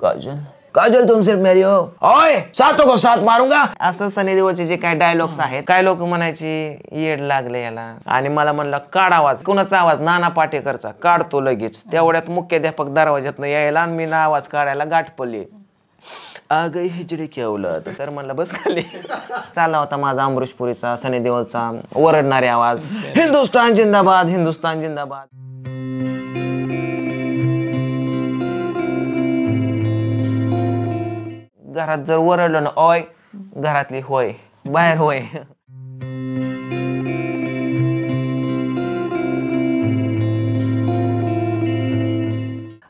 काजल काजल तुम सिर्फ मेरी हो, ओए सातों को साथ मारूंगा, असं सनी देओलचे जे काय डायलॉग्स आहेत. काय लोक म्हणायची येड लागले याला, आणि मला म्हणलं काढ आवाज. कुणाचा आवाज? नाना पाटेकरचा. काढतो लगेच. तेवढ्यात मुख्याध्यापक दरवाज्यातनं यायला आणि मी आवाज काढायला गाठ पडली. आ गई हिजडी की औलाद. तर म्हणलं बस खाली. चालला होता माझा अमरीशपुरीचा, सनी देओलचा ओरडणारे आवाज, हिंदुस्तान जिंदाबाद, हिंदुस्तान जिंदाबाद. घरात जर ओरडलं ना, ओय, घरातली होय, बाहेर होय.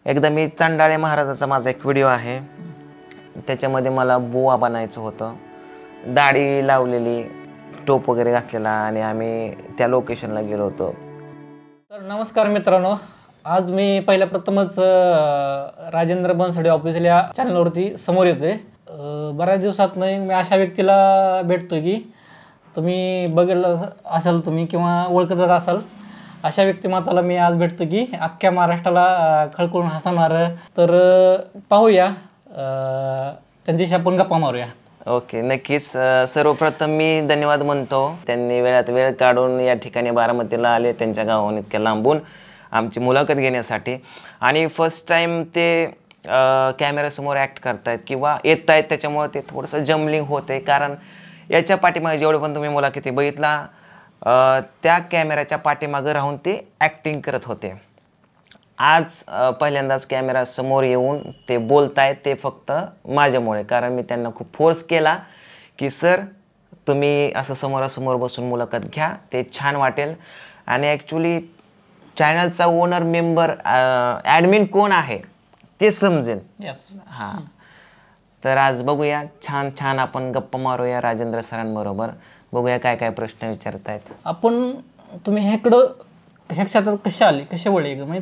एकदा मी चांडाळे महाराजाचा माझा एक व्हिडिओ आहे, त्याच्यामध्ये मला बुवा बनायचं होतं. दाढी लावलेली, टोप वगैरे घातलेला, आणि आम्ही त्या लोकेशनला गेलो होतो. तर नमस्कार मित्रांनो, आज मी पहिल्या प्रथमच राजेंद्र बनसोडे ऑफिशियल या चॅनलवरती समोर येतोय. बऱ्याच दिवसात मी अशा व्यक्तीला भेटतो की तुम्ही बघितलं असाल तुम्ही किंवा ओळखतच असाल, अशा व्यक्तिमत्वाला मी आज भेटतो की अख्ख्या महाराष्ट्राला खळखळून हसवणारं. तर पाहूया, त्यांच्याशी आपण गप्पा मारूया. ओके, नक्कीच. सर्वप्रथम मी धन्यवाद म्हणतो, त्यांनी वेळात वेळ काढून या ठिकाणी बारामतीला आले, त्यांच्या गावाहून इतक्या लांबून आमची मुलाखत घेण्यासाठी. आणि फर्स्ट टाईम ते कॅमेऱ्यासमोर ॲक्ट करतायत किंवा येत आहेत, त्याच्यामुळे ते थोडंसं जमलिंग होते. कारण याच्या पाठीमागे जेवढे पण तुम्ही मुलाखती बघितला, त्या कॅमेऱ्याच्या पाठीमागं राहून ते ॲक्टिंग करत होते. आज पहिल्यांदाच कॅमेरा समोर येऊन ते बोलतायत, ते फक्त माझ्यामुळे. कारण मी त्यांना खूप फोर्स केला की सर तुम्ही असं समोरासमोर बसून मुलाखत घ्या, ते छान वाटेल. आणि ॲक्च्युली चॅनलचा ओनर मेंबर ॲडमिन कोण आहे ते समजेल. हां, तर आज बघूया, छान छान आपण गप्पा मारूया राजेंद्र सरांबरोबर. बघूया काय काय प्रश्न विचारतायत. आपण तुम्ही ह्या क्षेत्रात कसे आले, कसे वळले? म्हणजे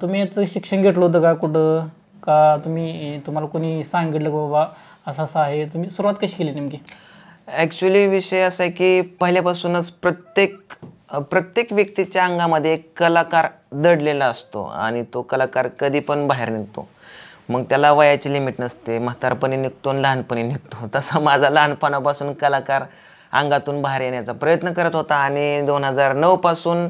तुम्ही याचं शिक्षण घेतलं होतं का कुठं, का तुम्हाला कोणी सांगितलं की बाबा असं असं आहे? तुम्ही सुरुवात कशी केली नेमकी? ॲक्च्युली विषय असा आहे की पहिल्यापासूनच प्रत्येक व्यक्तीच्या अंगामध्ये एक कलाकार दडलेला असतो, आणि तो कलाकार कधी पण बाहेर निघतो. मग त्याला वयाची लिमिट नसते, म्हातारपणी निघतो आणि लहानपणी निघतो. तसा माझा लहानपणापासून कलाकार अंगातून बाहेर येण्याचा प्रयत्न करत होता. आणि 2009 पासून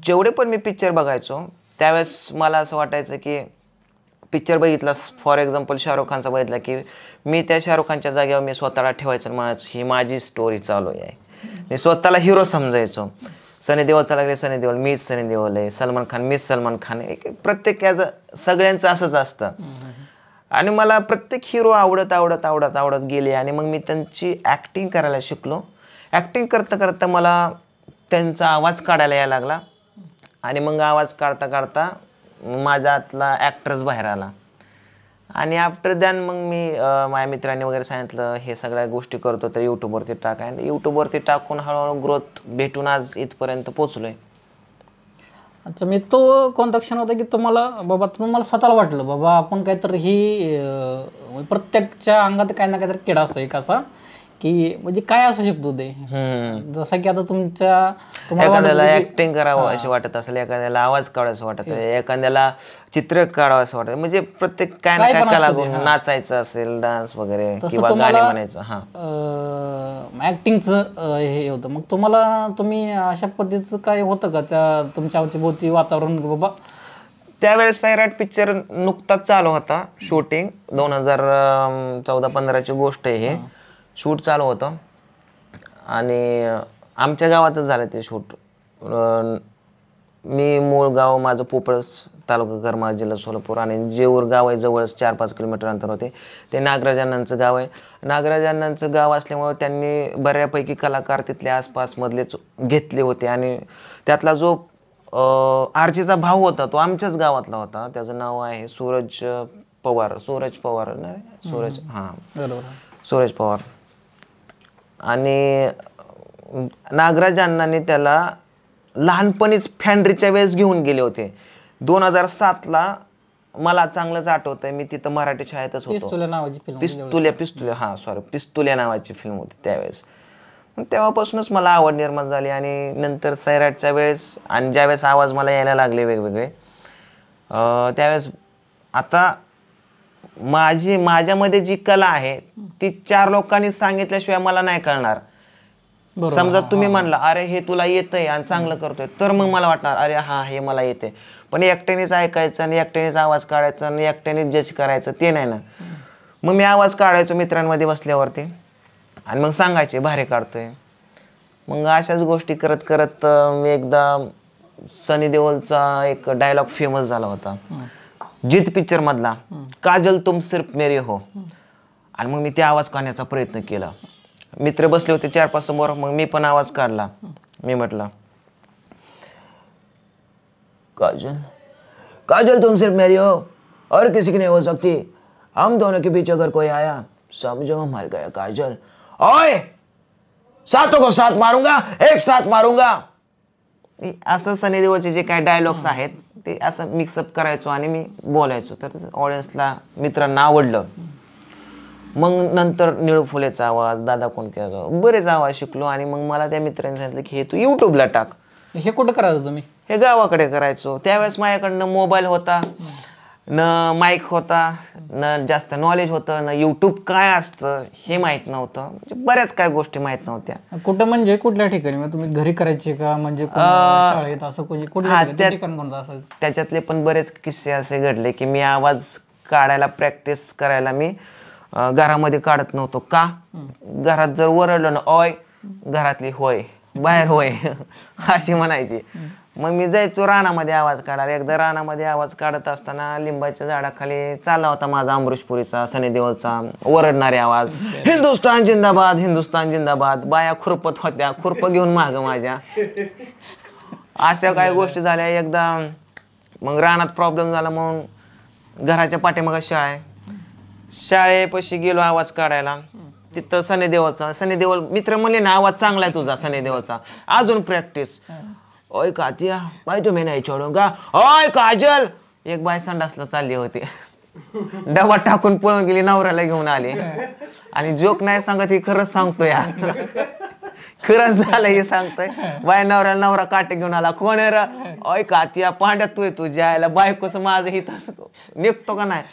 जेवढे पण मी पिक्चर बघायचो, त्यावेळेस मला असं वाटायचं की पिक्चर बघितला, फॉर एक्झाम्पल शाहरुख खानचा बघितला की मी त्या शाहरुख खानच्या जागेवर मी स्वतःला ठेवायचं, म्हणायचं ही माझी स्टोरी चालू आहे. मी स्वतःला हिरो समजायचो. सनी देओलचा लागले सनी देओल, मीच सनी देओल आहे. सलमान खान मीच सलमान खान आहे. प्रत्येकाचं सगळ्यांचं असंच असतं. आणि मला प्रत्येक हिरो आवडत गेले. आणि मग मी त्यांची ॲक्टिंग करायला शिकलो. ॲक्टिंग करता करता मला त्यांचा आवाज काढायला यायला लागला. आणि मग आवाज काढता काढता माझ्यातला ॲक्टर्स बाहेर आला. आणि आफ्टर दॅन मग मी माझ्या मित्रांनी वगैरे सांगितलं हे सगळ्या गोष्टी करतो तर यूट्यूबवरती टाक. आणि यूट्यूबवरती टाकून हळूहळू ग्रोथ भेटून आज इथपर्यंत पोचलोय. अच्छा, मी तो कोणता क्षण होता की तुम्हाला स्वतःला वाटलं बाबा आपण काहीतरी प्रत्येकच्या अंगात काही ना काहीतरी किडा असतो एक असा की म्हणजे काय असू शकतो ते, जसं की आता एखाद्याला ऍक्टिंग करावं अशी वाटत असेल, एखाद्याला आवाज काढायचं वाटत असेल, एखाद्याला चित्र काढावं असं वाटत, म्हणजे प्रत्येक काय ना काय कला नाचायचं असेल, डान्स वगैरे किंवा गाणे म्हणायचं. ऍक्टिंगचं हे होतं. मग तुम्ही अशा पद्धतीचं काय होतं का त्या तुमच्या भोवती वातावरण बाबा? त्यावेळेस सैराट पिक्चर नुकताच चालू होता शूटिंग, 2014-15ची गोष्ट आहे. हे शूट चालू होतं आणि आमच्या गावातच झालं ते शूट. मी मूळ गाव माझं पोपळस, तालुका करमाळा, जिल्हा सोलापूर, आणि जेऊर गाव आहे जवळच 4-5 किलोमीटर अंतर होते. ते नागराजांनांचं गाव आहे. नागराजांनांचं गाव असल्यामुळे त्यांनी बऱ्यापैकी कलाकार तिथले आसपासमधलेच घेतले होते. आणि त्यातला जो आर्चीचा भाऊ होता तो आमच्याच गावातला होता. त्याचं नाव आहे सूरज पवार सूरज पवार. आणि नागराज अण्णांनी त्याला लहानपणीच फॅन्ड्रीच्या वेळेस घेऊन गेले होते. 2007ला मला चांगलंच आठवतंय, मी तिथं मराठी शाळेतच होतो. पिस्तुल्या नावाची फिल्म होती त्यावेळेस. तेव्हापासूनच मला आवड निर्माण झाली. आणि नंतर सैराटच्या वेळेस आणि ज्यावेळेस आवाज मला यायला लागले वेगवेगळे, त्यावेळेस आता माझ्यामध्ये जी कला आहे ती 4 लोकांनी सांगितल्याशिवाय मला नाही कळणार. समजा तुम्ही म्हणला अरे हे तुला येतंय आणि चांगलं करतोय, तर मग मला वाटणार अरे हा हे मला येते. पण एकट्यानेच ऐकायचं आणि एकट्यानेच आवाज काढायचा आणि एकट्यानेच जज करायचं ते नाही ना. मग मी आवाज काढायचो मित्रांमध्ये बसल्यावरती आणि मग सांगायचे भारी काढतोय. मग अशाच गोष्टी करत करत मी एकदा सनी देओलचा एक डायलॉग फेमस झाला होता जित पिक्चर मधला, काजल तुम सिर्फ मेरे हो. आणि मग मी ते आवाज काढण्याचा प्रयत्न केला. मित्र बसले होते 4-5 समोर, मग मी पण आवाज काढला. मी म्हटलं काजल काजल तुम सिर्फ मेरी हो और किसी की नहीं हो सकती. हम दोनों के बीच अगर कोई आया समझो मर गया काजल. ओए सातों को साथ मारूंगा, एक साथ मारूंगा. असं सनी देओलचे जे काही डायलॉग्स आहेत ते असं मिक्सअप करायचो आणि मी बोलायचो. तर ऑडियन्सला मित्रांना आवडलं. मग नंतर निळू फुलेचा आवाज, दादा कोंडकेचा बरेच आवाज शिकलो. आणि मग मला त्या मित्रांनी सांगितलं की हे तू यूट्यूबला टाक. हे कुठं करायचं तुम्ही? हे गावाकडे करायचो. त्यावेळेस माझ्याकडनं मोबाईल होता न, माईक होता न, जास्त नॉलेज होतं न, यूट्यूब काय असतं हे माहीत नव्हतं. म्हणजे बऱ्याच काय गोष्टी माहीत नव्हत्या. कुठं म्हणजे कुठल्या ठिकाणी? मग तुम्ही घरी करायचे का म्हणजे शाळेत असं कुठल्या ठिकाण कोणतं असायचं? त्याच्यातले पण बरेच किस्से असे घडले की मी आवाज काढायला प्रॅक्टिस करायला मी घरामध्ये काढत नव्हतो. का? घरात जर ओरडलं ना ओय, घरातली होय, बाहेर होय अशी म्हणायची. मग मी जायचो रानामध्ये आवाज काढायला. एकदा रानामध्ये आवाज काढत असताना लिंबाच्या झाडाखाली चालला होता माझा अमरीशपुरीचा, सनी देओलचा ओरडणारे आवाज, हिंदुस्तान जिंदाबाद, हिंदुस्तान जिंदाबाद. बाया खुरपत होत्या, खुरप घेऊन माग माझ्या. अशा काही गोष्टी झाल्या. एकदा मग रानात प्रॉब्लेम झाला म्हणून घराच्या पाठीमागे शाळा आहे, शाळेपाशी गेलो आवाज काढायला. तिथं सनी देओल मित्र म्हणले ना आवाज चांगला आहे तुझा सनी देओलचा, अजून प्रॅक्टिस. ओय कातिया बाय तुम्ही नाही छोडूंगा. ओय काजल, एक बाय संडासला चालली होती, डबा टाकून पळून गेली, नवऱ्याला घेऊन आली. आणि जोक नाही सांगत, ही खरंच सांगतोय, खरंच झालं हे सांगतोय. बाय नवऱ्याला नवरा काटे घेऊन आला. कोण आहे रा? ओय कातिया पांड्यात तू तुझ्या आयला बायकोच माझं हित असतो, निघतो का नाही.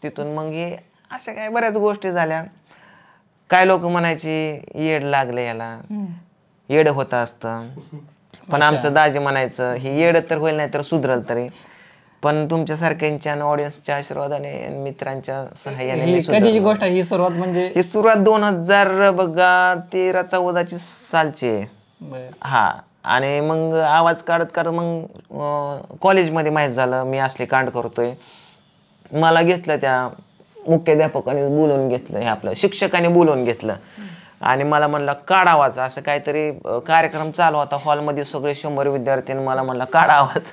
तिथून मग हे अशा काही बऱ्याच गोष्टी झाल्या. काय लोक म्हणायची येड लागले याला, येड होत असतं. पण आमचं दाजी म्हणायचं हे येड तर होईल नाही तर सुधरल तरी. पण तुमच्यासारख्यांच्या ऑडियन्सच्या आशीर्वादाने मित्रांच्या सहाय्याने कधीची गोष्ट ही सुरुवात म्हणजे? ही सुरुवात 2013-14 सालची. हा. आणि मग आवाज काढत काढत मग कॉलेजमध्ये माहीत झालं मी असले कांड करतोय. मला घेतलं त्या मुख्याध्यापकाने बोलवून घेतलं, हे आपलं शिक्षकाने बोलवून घेतलं आणि मला म्हणलं काढ आवाज. असं काहीतरी कार्यक्रम चालू होता हॉलमध्ये, सगळे 100 विद्यार्थ्यांनी मला म्हणलं काढ आवाज.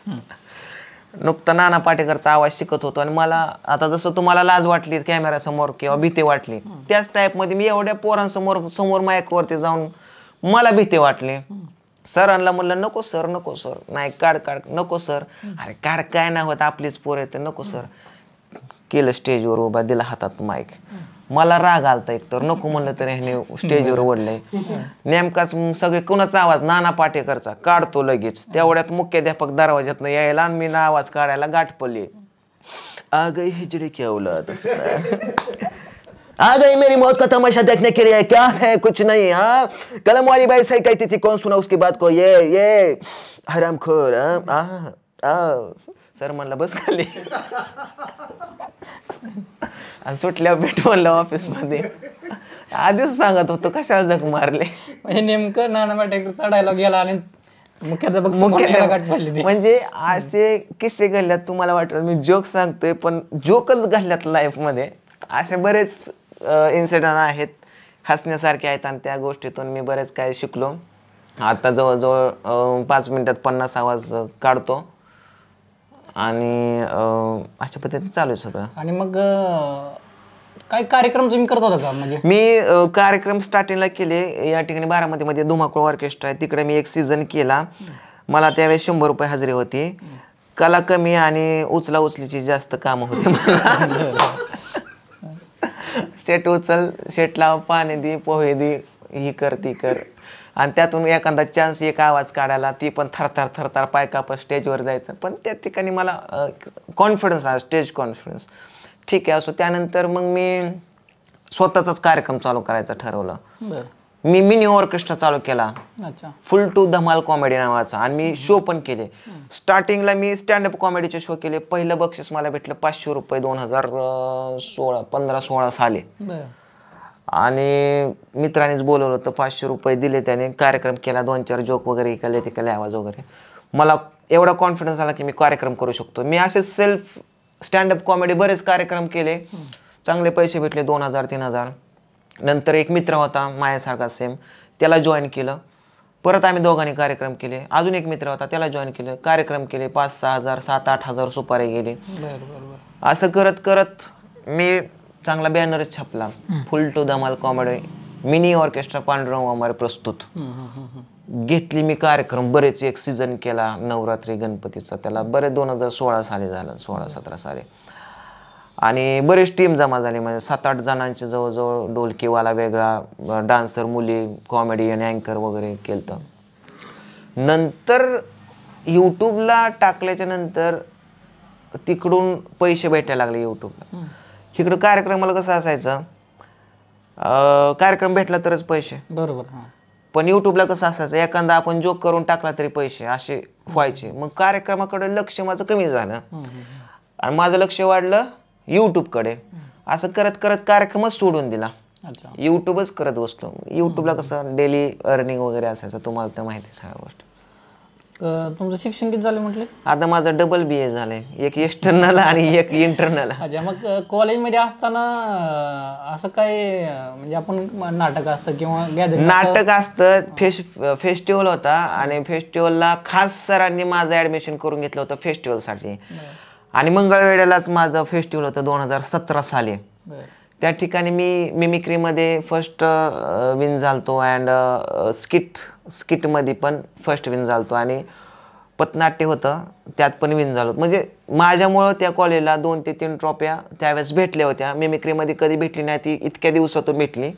नुकता नाना पाटेकरचा आवाज शिकत होतो आणि मला आता जसं तुम्हाला लाज वाटली कॅमेऱ्यासमोर किंवा भीती वाटली, त्याच टाईपमध्ये मी एवढ्या पोरांसमोर माईकवरती जाऊन मला भीती वाटली. सरांना म्हणलं नको सर, नको सर, नाही काढ काढ, नको सर, अरे काढ काय नाही होत आपलीच पोर येते, नको सर. केलं स्टेजवर उभा, दिला हातात माईक. मला राग आलता एक तर, नको म्हणलं तर ह्याने स्टेजवर ओढलंय. नेमकाच सगळे कुणाचा आवाज? नाना पाटेकरचा. काढतो लगेच. तेवढ्यात मुख्याध्यापक दरवाज्यातनं यायला आणि मी आवाज काढायला गाठ पडली. आ गई हिजरी की औलाद, आ गई मेरी मौत का तमाशा देखने के लिए, क्या है कुछ नहीं. हाँ, कलम वाली बाई सही कहती थी, कौन सुना उसकी बात को, ये हरामखोर. सर म्हणलं बस खाली. आणि सुटल्यावर भेट म्हणलं ऑफिस मध्ये. आधीच सांगत होतो कशाला जग मारले. म्हणजे नेमकं नाना पाटेकरचा डायलॉग गेला आणि मुख्याध्यापक समोर गाठ पडली ती. म्हणजे असे किस्से घडल्यात. तुम्हाला वाटलं मी जोक सांगतोय पण जोकच घडल्यात लाईफ मध्ये. असे बरेच इन्सिडेंट आहेत हसण्यासारखे आहेत आणि त्या गोष्टीतून मी बरेच काय शिकलो. आता जवळजवळ 5 मिनिटात 50 आवाज काढतो आणि अशा पद्धतीने चालू आहे सगळं. आणि मग काय कार्यक्रम तुम्ही करत होता का? म्हणजे मी कार्यक्रम स्टार्टिंगला केले या ठिकाणी बारामतीमध्ये धुमाकूळ ऑर्केस्ट्रा आहे, तिकडे मी एक सीझन केला. मला त्यावेळेस 100 रुपये हजेरी होती. कला कमी आणि उचलाउचलीची जास्त कामं होती मला. शेट उचल, शेट लाव, पाणी दे, पोहे दे, ही कर ती कर आणि त्यातून एखादा चान्स एक आवाज काढायला, ती पण थरथर थरथर पाय कापत स्टेजवर जायचं. पण त्या ठिकाणी मला कॉन्फिडन्स आला, स्टेज कॉन्फिडन्स. ठीक आहे असो. त्यानंतर मग मी स्वतःचाच कार्यक्रम चालू करायचं ठरवलं. बरं. मी मिनी ऑर्केस्ट्रा चालू केला, अच्छा. फुल टू धमाल कॉमेडी नावाचा. आणि मी शो पण केले. स्टार्टिंगला मी स्टँडअप कॉमेडीचे शो केले. पहिलं बक्षीस मला भेटलं 500 रुपये 2015-16 साली. बरं. आणि मित्रानेच बोलवलं होतं, 500 रुपये दिले त्याने. कार्यक्रम केला, 2-4 जोक वगैरे केले, तिकडे आवाज वगैरे. मला एवढा कॉन्फिडन्स आला की मी कार्यक्रम करू शकतो. मी असे सेल्फ स्टँडअप कॉमेडी बरेच कार्यक्रम केले, चांगले पैसे भेटले, 2000-3000. नंतर एक मित्र होता माझ्यासारखा सेम, त्याला जॉईन केलं. परत आम्ही दोघांनी कार्यक्रम केले. अजून एक मित्र होता, त्याला जॉईन केलं, कार्यक्रम केले. 5-6 हजार 7-8 हजार सुपारी गेले. असं करत करत मी चांगला बॅनरच छापला, फुल टू धमाल कॉमेडी मिनी ऑर्केस्ट्रा पांडुरंग वामारे प्रस्तुत. घेतली मी कार्यक्रम, बरेच एक सीझन केला नवरात्री गणपतीचा, त्याला बरेच 2016 साली झालं, 16-17 साली. आणि बरेच टीम जमा झाली, म्हणजे 7-8 जणांचे जवळजवळ. ढोलकीवाला वेगळा, डान्सर मुली, कॉमेडियन, अँकर वगैरे केलं. नंतर यूट्यूबला टाकल्याच्या नंतर तिकडून पैसे भेटायला लागले यूट्यूबला. इकडं कार्यक्रमाला कसं असायचं, कार्यक्रम भेटला तरच पैसे. बरोबर. पण यूट्यूबला कसं असायचं, एखादा आपण जोक करून टाकला तरी पैसे असे व्हायचे. मग कार्यक्रमाकडे लक्ष माझं कमी झालं आणि माझं लक्ष वाढलं यूट्यूबकडे. असं करत करत कार्यक्रमच सोडून दिला, यूट्यूबच करत बसलो. यूट्यूबला कसं डेली अर्निंग वगैरे असायचं, तुम्हाला तर माहिती आहे सगळ्या गोष्टी. तुमचं शिक्षण किती झालं म्हटले? आता माझं डबल BA झालंय, एक एक्सटर्नल आणि एक इंटरनल. अच्छा. मग कॉलेजमध्ये असताना असं काय, म्हणजे आपण नाटक असतं किंवा गॅदरिंग? नाटक असतं, फेस्टिवल होता आणि फेस्टिवलला खास सरांनी माझं ऍडमिशन करून घेतलं होतं फेस्टिवलसाठी. आणि मंगळवेढ्यालाच माझं फेस्टिवल होतं 2017 साली. त्या ठिकाणी मी मिमिक्रीमध्ये फर्स्ट विन झालतो अँड स्किटमध्ये पण फर्स्ट विन झालतो आणि पथनाट्य होतं त्यात पण विन झालो. म्हणजे माझ्यामुळं त्या कॉलेजला 2 ते 3 ट्रॉफ्या त्यावेळेस भेटल्या होत्या. मिमिक्रीमध्ये कधी भेटली नाही, ती इतक्या दिवसातून भेटली.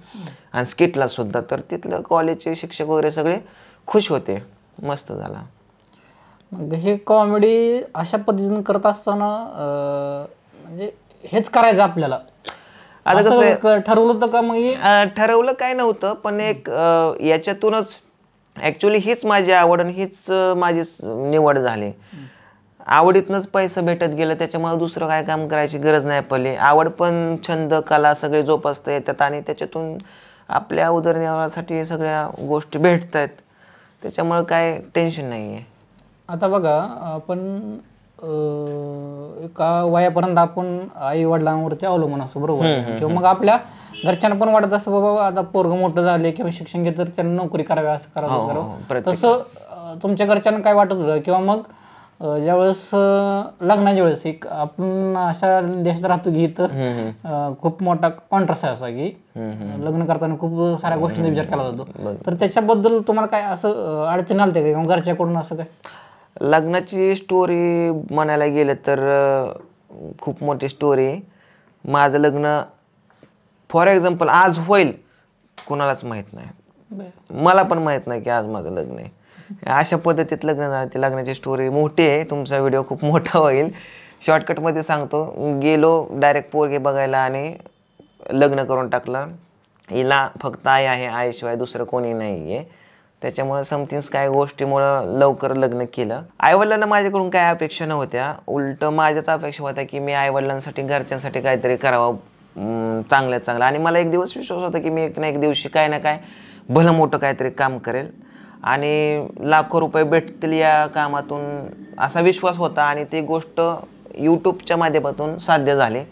आणि स्किटला सुद्धा. तर तिथलं कॉलेजचे शिक्षक वगैरे सगळे खुश होते, मस्त झाला. मग हे कॉमेडी अशा पद्धतीने करत असताना म्हणजे हेच करायचं आपल्याला, आता कसं ठरवलं होतं का? मग ठरवलं काय नव्हतं, पण एक याच्यातूनच ॲक्च्युली हीच माझी आवड आणि हीच माझी निवड झाली. आवडीतनंच पैसे भेटत गेलं, त्याच्यामुळे दुसरं काय काम करायची गरज नाही पडली. आवड पण, छंद, कला सगळे जोपासता येतात आणि त्याच्यातून आपल्या उदरनिर्वाहासाठी सगळ्या गोष्टी भेटत आहेत. त्याच्यामुळे काय टेन्शन नाही आहे. आता बघा, आपण एका वयापर्यंत आपण आई वडिलांवरती अवलंबून असतो, बरोबर? किंवा मग आपल्या घरच्यांना पण वाटत असं, बाबा आता पोरगं मोठं झाले किंवा शिक्षण घेत तर त्यांना नोकरी करावी, असं करावं. तसं तुमच्या घरच्यांना काय वाटत होतं? किंवा मग ज्यावेळेस लग्नाच्या वेळेस, एक आपण अशा देशात राहतो की इथं खूप मोठा कॉन्ट्रास्ट आहे असा की लग्न करताना खूप साऱ्या गोष्टींचा विचार केला जातो. तर त्याच्याबद्दल तुम्हाला काय असं अडचण आली का किंवा घरच्याकडून असं काय? लग्नाची स्टोरी म्हणायला गेलं तर खूप मोठी स्टोरी. माझं लग्न फॉर एक्झाम्पल आज होईल कोणालाच माहीत नाही, मला पण माहीत नाही की आज माझं लग्न आहे. अशा पद्धतीत लग्न झालं. ते लग्नाची स्टोरी मोठी आहे, तुमचा व्हिडिओ खूप मोठा होईल. शॉर्टकटमध्ये सांगतो. गेलो डायरेक्ट पोरगे बघायला आणि लग्न करून टाकलं. हिला फक्त आई आहे, आईशिवाय दुसरं कोणी नाही आहे. त्याच्यामुळे समथिंग्स काय गोष्टीमुळं लवकर लग्न केलं. आईवडिलांना माझ्याकडून काय अपेक्षा नव्हत्या, उलट माझ्याच अपेक्षा होत्या की मी आईवडिलांसाठी, घरच्यांसाठी काहीतरी करावं चांगल्यात चांगलं. आणि मला एक दिवस विश्वास होता की मी एक ना एक दिवशी काय ना काय भलं मोठं काहीतरी काम करेल आणि लाखो रुपये भेटतील या कामातून, असा विश्वास होता. आणि ती गोष्ट यूट्यूबच्या माध्यमातून साध्य झाली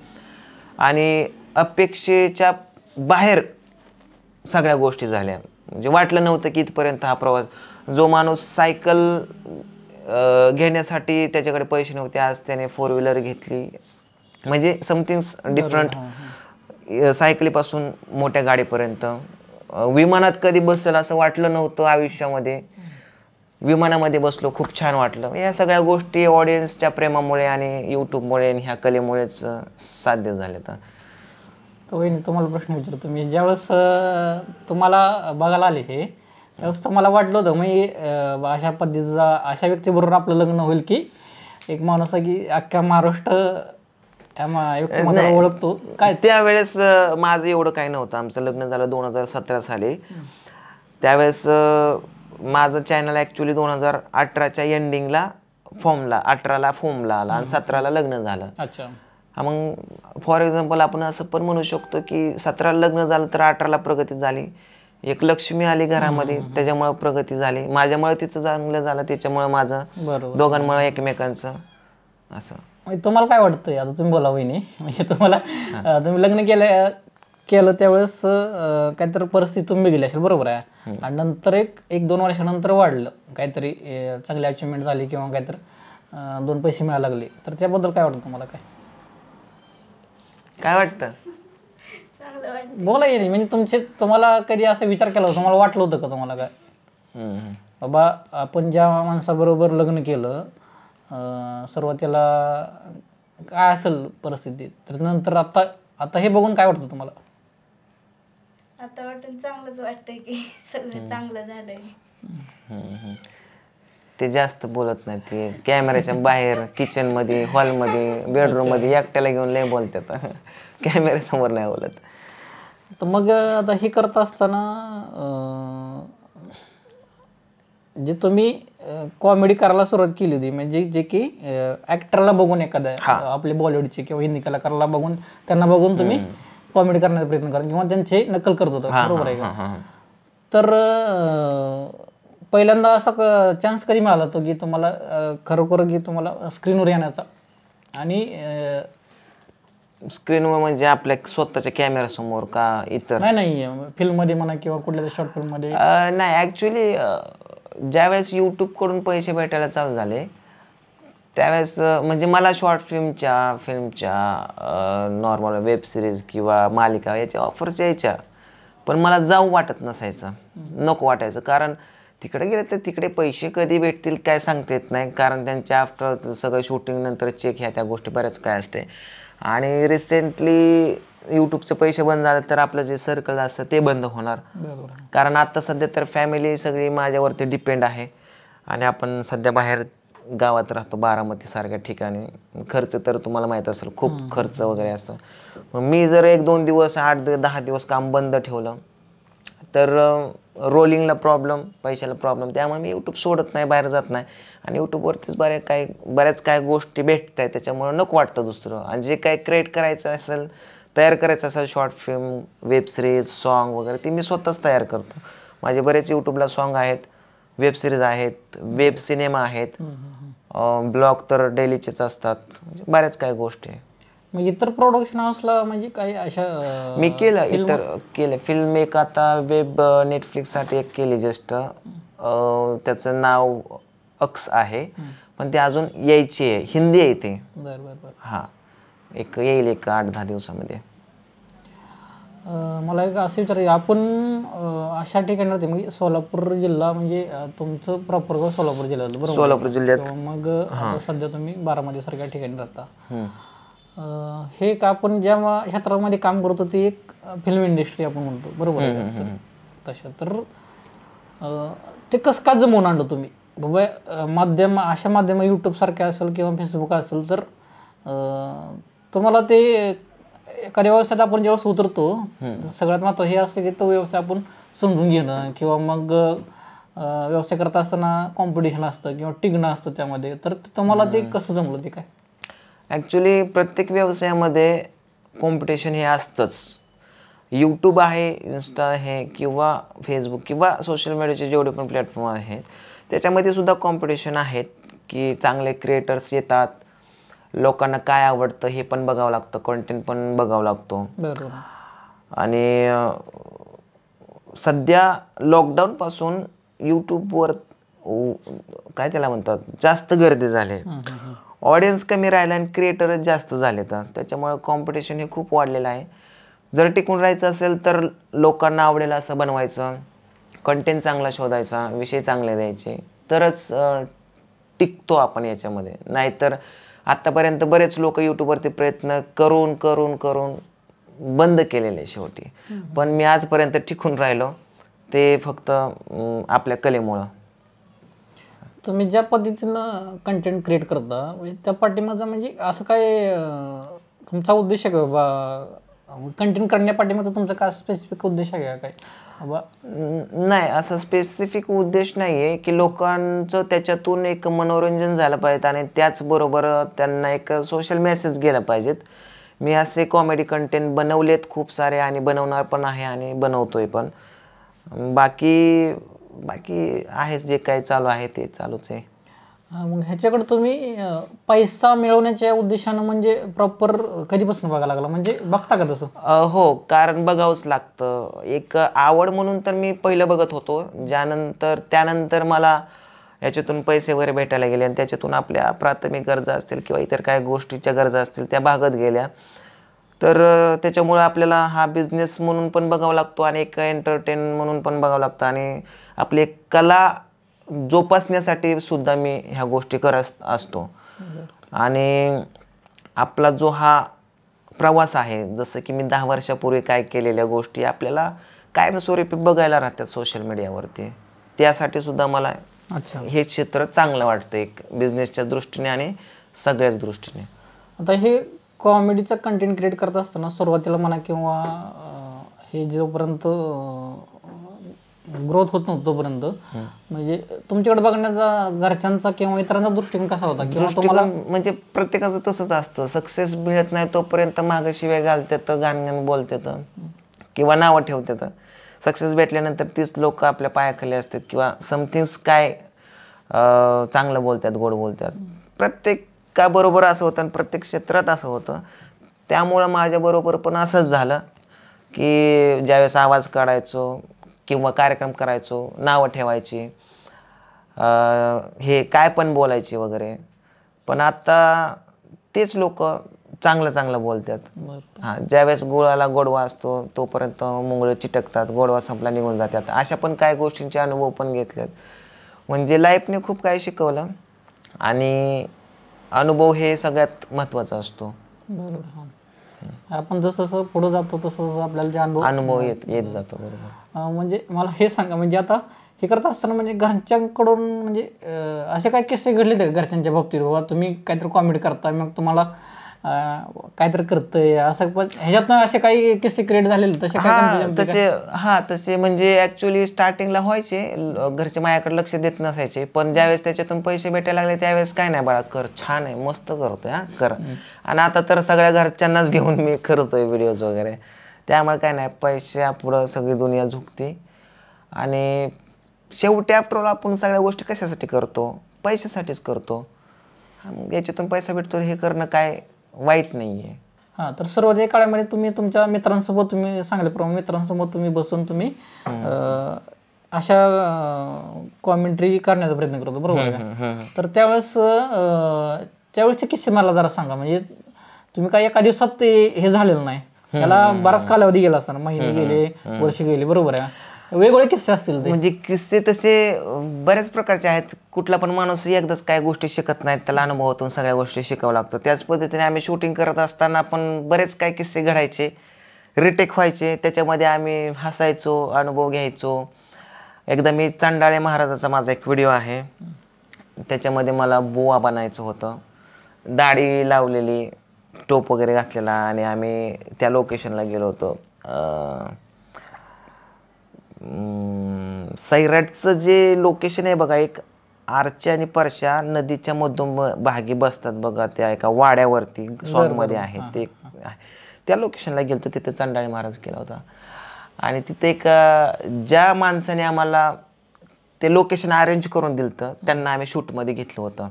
आणि अपेक्षेच्या बाहेर सगळ्या गोष्टी झाल्या. म्हणजे वाटलं नव्हतं की इथपर्यंत हा प्रवास. जो माणूस सायकल घेण्यासाठी त्याच्याकडे पैसे नव्हते, आज त्याने 4 व्हीलर घेतली. म्हणजे समथिंग्स डिफरंट. सायकलीपासून मोठ्या गाडीपर्यंत. विमानात कधी बसेल असं वाटलं नव्हतं आयुष्यामध्ये, विमानामध्ये बसलो, खूप छान वाटलं. या सगळ्या गोष्टी ऑडियन्सच्या प्रेमामुळे आणि यूट्यूबमुळे आणि ह्या कलेमुळेच साध्य झाले. तर वहिनी, तुम्हाला प्रश्न विचारतो मी. ज्यावेळेस तुम्हाला बघायला आले हे, त्यावेळेस तुम्हाला वाटलं होतं म्हणजे अशा पद्धतीचा अशा व्यक्तीबरोबर आपलं लग्न होईल की एक माणूस आहे की अख्ख्या महाराष्ट्र त्या व्यक्ती ओळखतो काय? त्यावेळेस माझं एवढं काही नव्हतं. आमचं लग्न झालं 2017 साली. त्यावेळेस माझं चॅनल ॲक्च्युली 2018च्या एंडिंगला 18ला फॉर्मला आला आणि 17ला लग्न झालं. अच्छा. हा, मग फॉर एक्झाम्पल आपण असं पण म्हणू शकतो की 17ला लग्न झालं तर 18ला प्रगती झाली. एक लक्ष्मी आली घरामध्ये, त्याच्यामुळे प्रगती झाली. माझ्यामुळे तिचं चांगलं झालं, त्याच्यामुळे माझं, बरोबर. दोघांमुळे एकमेकांचं असं. म्हणजे तुम्हाला काय वाटतंय आता तुम्ही बोला वहिनी, म्हणजे तुम्हाला तुम्ही लग्न केलं त्यावेळेस काहीतरी परिस्थिती तुम्ही गेली असेल, बरोबर आहे, आणि नंतर एक 2 वर्षानंतर वाढलं काहीतरी, चांगली अचिव्हमेंट झाली किंवा काहीतरी 2 पैसे मिळायला लागले, तर त्याबद्दल काय वाटतं तुम्हाला? काय वाटतं? बोला येईल म्हणजे तुम्हाला कधी असा विचार केला होता, तुम्हाला वाटलं होतं का तुम्हाला काय बाबा आपण ज्या माणसाबरोबर लग्न केलं सुरुवातीला काय असेल परिस्थिती, तर नंतर आता हे बघून काय वाटतं तुम्हाला? आता वाटून चांगलंच वाटतंय की सगळं चांगलं झालंय. ते जास्त बोलत नाही, ते कॅमेऱ्याच्या बाहेर किचन मध्ये, हॉल मध्ये, बेडरूम मध्ये एकट्याला घेऊन लय बोलतात, कॅमेऱ्यासमोर नाही बोलत. तर मग आता हे करत असताना जे तुम्ही कॉमेडी करायला सुरुवात केली होती, म्हणजे जे की ऍक्टरला बघून, एखाद्या आपले बॉलिवूडचे किंवा हिंदी कलाकाराला बघून, त्यांना बघून तुम्ही कॉमेडी करण्याचा प्रयत्न करा किंवा त्यांचे नकल करत होता, बरोबर आहे का? तर पहिल्यांदा असा चान्स कधी मिळाला तो की तुम्हाला खरोखर की तुम्हाला स्क्रीनवर येण्याचा? आणि स्क्रीनवर म्हणजे आपल्या स्वतःच्या कॅमेरा समोर का इतर? नाही, फिल्म मध्ये म्हणा किंवा कुठल्या शॉर्ट फिल्म मध्ये? नाही, ऍक्च्युली ज्यावेळेस यूट्यूब कडून पैसे भेटायला चालू झाले त्यावेळेस म्हणजे मला शॉर्ट फिल्मच्या नॉर्मल वेब सिरीज किंवा मालिका याच्या ऑफर्स यायच्या, पण मला जाऊ वाटत नसायचं, नको वाटायचं. कारण तिकडे गेलं तर तिकडे पैसे कधी भेटतील काय सांगता येत नाही, कारण त्यांच्या आफ्टर सगळं शूटिंग नंतर चेक ह्या त्या गोष्टी बऱ्याच काय असते. आणि रिसेंटली यूट्यूबचे पैसे बंद झाले तर आपलं जे सर्कल असतं ते बंद होणार, कारण आता सध्या तर फॅमिली सगळी माझ्यावरती डिपेंड आहे आणि आपण सध्या बाहेर गावात राहतो, बारामती सारख्या ठिकाणी. खर्च तर तुम्हाला माहीत असेल, खूप खर्च वगैरे असतो. मग मी जर 1-2 दिवस 8-10 दिवस काम बंद ठेवलं तर रोलिंगला प्रॉब्लेम, पैशाला प्रॉब्लेम, त्यामुळे मी यूट्यूब सोडत नाही, बाहेर जात नाही. आणि यूट्यूबवरतीच बऱ्याच काय गोष्टी भेटत आहेत, त्याच्यामुळे नको वाटतं दुसरं. आणि जे काय क्रिएट करायचं असेल, तयार करायचं असेल, short film, web series, song वगैरे, ते मी स्वतःच तयार करतो. माझे बरेच यूट्यूबला सॉन्ग आहेत, वेब सिरीज आहेत, वेब सिनेमा आहेत, ब्लॉग तर डेलीचेच असतात, म्हणजे बऱ्याच काय गोष्टी आहेत. मग इतर प्रोडक्शन हाऊसला म्हणजे काही अशा मी केलं फिल्म एक आता वेब नेटफ्लिक्ससाठी एक केली जस्ट, त्याचं नाव अक्स आहे, पण ते अजून यायची आहे, हिंदी आहे ते. हा, येईल 8-10 दिवसामध्ये. मला एक असं विचारायचं, आपण अशा ठिकाणी राहते, म्हणजे सोलापूर जिल्हा, म्हणजे तुमचं प्रॉपर गाव सोलापूर जिल्ह्यात, बरोबर? सोलापूर जिल्ह्यात. मग सध्या तुम्ही बारामती सारख्या ठिकाणी राहता. हे का आपण ज्या क्षेत्रामध्ये काम करतो ती एक फिल्म इंडस्ट्री आपण म्हणतो, बरोबर आहे? तशा तर ते कसं का जमवून आणलं तुम्ही बाबा? अशा माध्यम यूट्यूब सारखे असेल किंवा फेसबुक असेल तर तुम्हाला ते एखाद्या व्यवसायात आपण जेव्हा उतरतो, सगळ्यात महत्त्व हे असतं की तो व्यवसाय आपण समजून घेणं, किंवा मग व्यवसाय करत असताना कॉम्पिटिशन असतं किंवा टिकणं असतं त्यामध्ये. तर तुम्हाला ते कसं जमलं, ते काय? ॲक्च्युली प्रत्येक व्यवसायामध्ये कॉम्पिटिशन हे असतंच. यूट्यूब आहे, इन्स्टा आहे किंवा फेसबुक किंवा सोशल मीडियाचे जेवढे पण प्लॅटफॉर्म आहेत त्याच्यामध्ये सुद्धा कॉम्पिटिशन आहेत, की चांगले क्रिएटर्स येतात, लोकांना काय आवडतं हे पण बघावं लागतं, कंटेंट पण बघावं लागतो. आणि सध्या लॉकडाऊनपासून यूट्यूबवर काय त्याला म्हणतात, जास्त गर्दी झाली, ऑडियन्स कमी राहिला आणि क्रिएटरच जास्त झाले, तर त्याच्यामुळे कॉम्पिटिशन हे खूप वाढलेलं आहे. जर टिकून राहायचं असेल तर लोकांना आवडेल असं बनवायचं, कंटेंट चांगला शोधायचा, विषय चांगले द्यायचे, तरच टिकतो आपण याच्यामध्ये. नाहीतर आत्तापर्यंत बरेच लोक यूट्यूबवरती प्रयत्न करून करून करून बंद केलेले शेवटी, पण मी आजपर्यंत टिकून राहिलो, ते फक्त आपल्या कलेमुळं. तुम्ही ज्या पद्धतीनं कंटेंट क्रिएट करता म्हणजे त्या पाठीमागचा म्हणजे असं काय तुमचा उद्देश आहे का बाबा कंटेंट करण्यापाठीमागचा तुमचा काय स्पेसिफिक उद्देश आहे का काय बाबा? नाही, असं स्पेसिफिक उद्देश नाही आहे की लोकांचं त्याच्यातून एक मनोरंजन झालं पाहिजे आणि त्याचबरोबर त्यांना एक सोशल मेसेज गेला पाहिजेत. मी असे कॉमेडी कंटेंट बनवलेत खूप सारे आणि बनवणार पण आहे आणि बनवतोय पण. बाकी बाकी आहे जे काही चालू आहे ते चालूच आहे. मग ह्याच्याकडे तुम्ही पैसा मिळवण्याच्या उद्देशानं म्हणजे प्रॉपर कधीपासून बघायला लागला म्हणजे बघता का तसं? हो, कारण बघावंच लागतं. एक आवड म्हणून तर मी पहिलं बघत होतो, त्यानंतर मला याच्यातून पैसे वगैरे भेटायला गेले आणि त्याच्यातून आपल्या प्राथमिक गरजा असतील किंवा इतर काय गोष्टीच्या गरजा असतील त्या भागत गेल्या. तर त्याच्यामुळं आपल्याला हा बिझनेस म्हणून पण बघावा लागतो आणि एक एंटरटेन म्हणून पण बघावं लागतं आणि आपली एक कला जोपासण्यासाठी सुद्धा मी ह्या गोष्टी करत असतो. आणि आपला जो हा प्रवास आहे, जसं की मी 10 वर्षापूर्वी काय केलेल्या गोष्टी आपल्याला कायमस्वरूपी बघायला राहतात सोशल मीडियावरती. त्यासाठी सुद्धा मला हे क्षेत्र चांगलं वाटतं एक बिझनेसच्या दृष्टीने आणि सगळ्याच दृष्टीने. आता हे कॉमेडीचा कंटेंट क्रिएट करत असताना सुरुवातीला म्हणा किंवा हे जोपर्यंत ग्रोथ होत नव्हतं तोपर्यंत म्हणजे तुमच्याकडे बघण्याचा घरच्यांचा किंवा इतरांचा दृष्टिकोन कसा होता किंवा तुम्हाला? म्हणजे प्रत्येकाचं तसंच असतं, सक्सेस मिळत नाही तोपर्यंत मागं शिव्या घालतात, घाण बोलतात किंवा नावं ठेवतात. सक्सेस भेटल्यानंतर तीच लोक आपल्या पायाखाली असतात किंवा समथिंग्स काय चांगलं बोलतात, गोड बोलतात. प्रत्येकाबरोबर असं होतं आणि प्रत्येक क्षेत्रात असं होतं. त्यामुळं माझ्याबरोबर पण असंच झालं की ज्यावेळेस आवाज काढायचो किंवा कार्यक्रम करायचो, नावं ठेवायची, हे काय पण बोलायचे वगैरे. पण आता तेच लोक चांगलं चांगलं बोलतात. ज्यावेळेस गुळाला गोडवा असतो तोपर्यंत मुंगळं चिटकतात, गोडवा संपला निघून जातात. अशा पण काही गोष्टींचे अनुभव पण घेतलेत. म्हणजे लाईफने खूप काही शिकवलं आणि अनुभव हे सगळ्यात महत्त्वाचा असतो. बरोबर. आपण जसं जसं पुढे जातो तसं तसं आपल्याला ते अनुभव येत जातो. बरोबर. म्हणजे मला हे सांगा म्हणजे आता हे करत असताना म्हणजे घरच्यांकडून म्हणजे असे काही किस्से घडले का घरच्यांच्या बाबतीत बाबा तुम्ही काहीतरी कॉमेडी करता मग तुम्हाला काहीतरी करतंय असं पण ह्याच्यातनं असे काही किस्से क्रिएट झालेले तसे काय? तसे म्हणजे ऍक्च्युली स्टार्टिंगला व्हायचे, घरचे माझ्याकडे लक्ष देत नसायचे. पण ज्यावेळेस त्याच्यातून पैसे भेटायला लागले त्यावेळेस काय नाही बाळा कर, छान आहे, मस्त करतोय, कर. आणि आता तर सगळ्या घरच्यांनाच घेऊन मी करतोय व्हिडिओज वगैरे. त्यामुळे काय नाही, पैशापुढं सगळी दुनिया झुकते. आणि शेवटी आफ्टर ऑल आपण सगळ्या गोष्टी कशासाठी करतो? पैशासाठीच करतो. याच्यातून पैसा भेटतो हे करणं काय वाईट नाही आहे. हां, तर सुरुवातीच्या काळामध्ये तुम्ही तुमच्या मित्रांसोबत तुम्ही सांगितल्याप्रमाणे मित्रांसोबत तुम्ही बसून तुम्ही अशा कॉमेंट्री करण्याचा प्रयत्न करतो, बरोबर आहे का? तर त्यावेळेसचे किस्से मला जरा सांगा. म्हणजे तुम्ही काय एका दिवसात ते हे झालेलं नाही, त्याला बराच कालावधी गेला असताना, महिने गेले, वर्ष गेले, बरोबर आहे. वेगवेगळे किस्से असतील ते. म्हणजे किस्से तसे बऱ्याच प्रकारचे आहेत. कुठला पण माणूस एकदाच काय गोष्टी शिकत नाहीत, त्याला अनुभवातून सगळ्या गोष्टी शिकावं लागतं. त्याच पद्धतीने आम्ही शूटिंग करत असताना पण बरेच काय किस्से घडायचे, रिटेक व्हायचे. त्याच्यामध्ये आम्ही हसायचो, अनुभव घ्यायचो. एकदा मी चंडाळे महाराजाचा माझा एक व्हिडिओ आहे, त्याच्यामध्ये मला बुवा बनायचं होतं, दाढी लावलेली, टोप वगैरे घातलेला आणि आम्ही त्या लोकेशनला गेलो होतो. सैराटचं जे लोकेशन आहे बघा, एक आरची आणि परशा नदीच्या मध्यभागी बसतात बघा, त्या एका वाड्यावरती सॉन्गमध्ये आहे ते. त्या लोकेशनला गेलो होतो, तिथे चंडाळे महाराज केला होता. आणि तिथे एक ज्या माणसाने आम्हाला ते लोकेशन अरेंज करून दिलं होतं त्यांना आम्ही शूटमध्ये घेतलं होतं,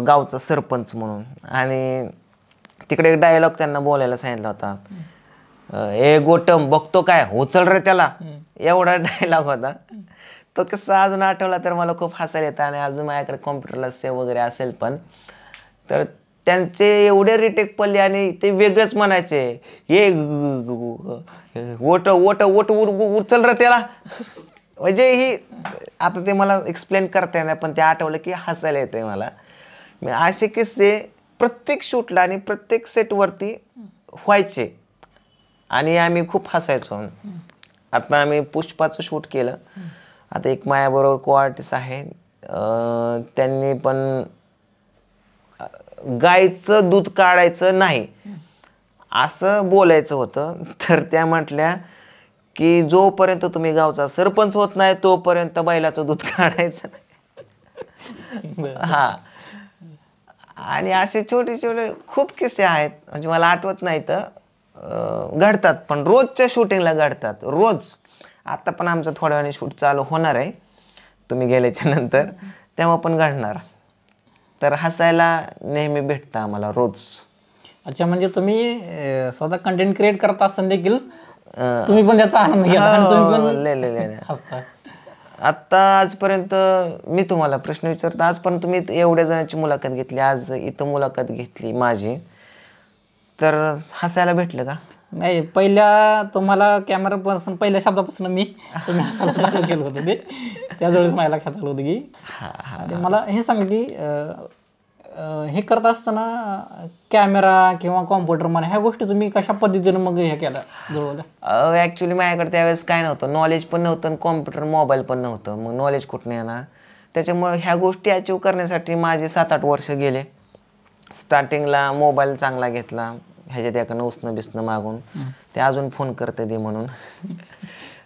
गावचा सरपंच म्हणून. आणि तिकडे एक डायलॉग त्यांना बोलायला सांगितला होता, ए गोटम बघतो काय, उचल रे त्याला, एवढा डायलॉग होता. तो किस्सा अजून आठवला तर मला खूप हसायला येतं. आणि अजून माझ्याकडे कॉम्प्युटरला सेव्ह वगैरे असेल पण. तर त्यांचे एवढे रिटेक पडले आणि ते वेगळंच म्हणायचे, हे ओट ओट ओट उचल रे त्याला. म्हणजे ही आता ते मला एक्सप्लेन करता येणार, पण ते आठवलं की हसायला येतंय मला. असे किस्से प्रत्येक शूटला आणि प्रत्येक सेटवरती व्हायचे आणि आम्ही खूप हसायचो. आता आम्ही पुष्पाचं शूट केलं. आता एक माझ्याबरोबर को आर्टिस्ट आहे, त्यांनी पण गाईचं दूध काढायचं नाही असं बोलायचं होतं, तर त्या म्हटल्या की जोपर्यंत तुम्ही गावचा सरपंच होत नाही तोपर्यंत बैलाचं दूध काढायचं नाही. हा, आणि असे छोटे छोटे खूप किस्से आहेत, म्हणजे मला आठवत नाही तर घडतात, पण रोजच्या शूटिंगला घडतात रोज. आता पण आमचं थोड्या वेळाने शूट चालू होणार आहे, तुम्ही गेल्याच्या नंतर, तेव्हा पण घडणार. तर हसायला नेहमी भेटतं आम्हाला रोज. अच्छा, म्हणजे तुम्ही स्वतः कंटेंट क्रिएट करत असताना देखील तुम्ही पण त्याचा आनंद घ्या आणि तुम्ही पण हसता. आत्ता आजपर्यंत मी तुम्हाला प्रश्न विचारतो, आजपर्यंत तुम्ही एवढ्या जणांची मुलाखत घेतली, आज इथं मुलाखत घेतली माझी, तर हसायला भेटलं का? नाही, पहिल्या तुम्हाला कॅमेरा पासून पहिल्या शब्दापासून मी तुम्ही हसायला चालू केलं होतं ते, त्यावेळेस माझ्या लक्षात आलं होतं की. आणि मला हे सांग की हे करत असताना कॅमेरा किंवा कॉम्प्युटर म्हणा ह्या गोष्टी तुम्ही कशा पद्धतीने मग हे केलं जुळवलं? ॲक्च्युली माझ्याकडे त्यावेळेस काय नव्हतं, नॉलेज पण नव्हतं आणि कॉम्प्युटर मोबाईल पण नव्हतं, मग नॉलेज कुठून येणार? त्याच्यामुळे ह्या गोष्टी अचीव करण्यासाठी माझे 7-8 वर्ष गेले. स्टार्टिंगला मोबाईल चांगला घेतला, ह्याच्यात एका उसनं बिसनं मागून, ते अजून फोन करते दे म्हणून,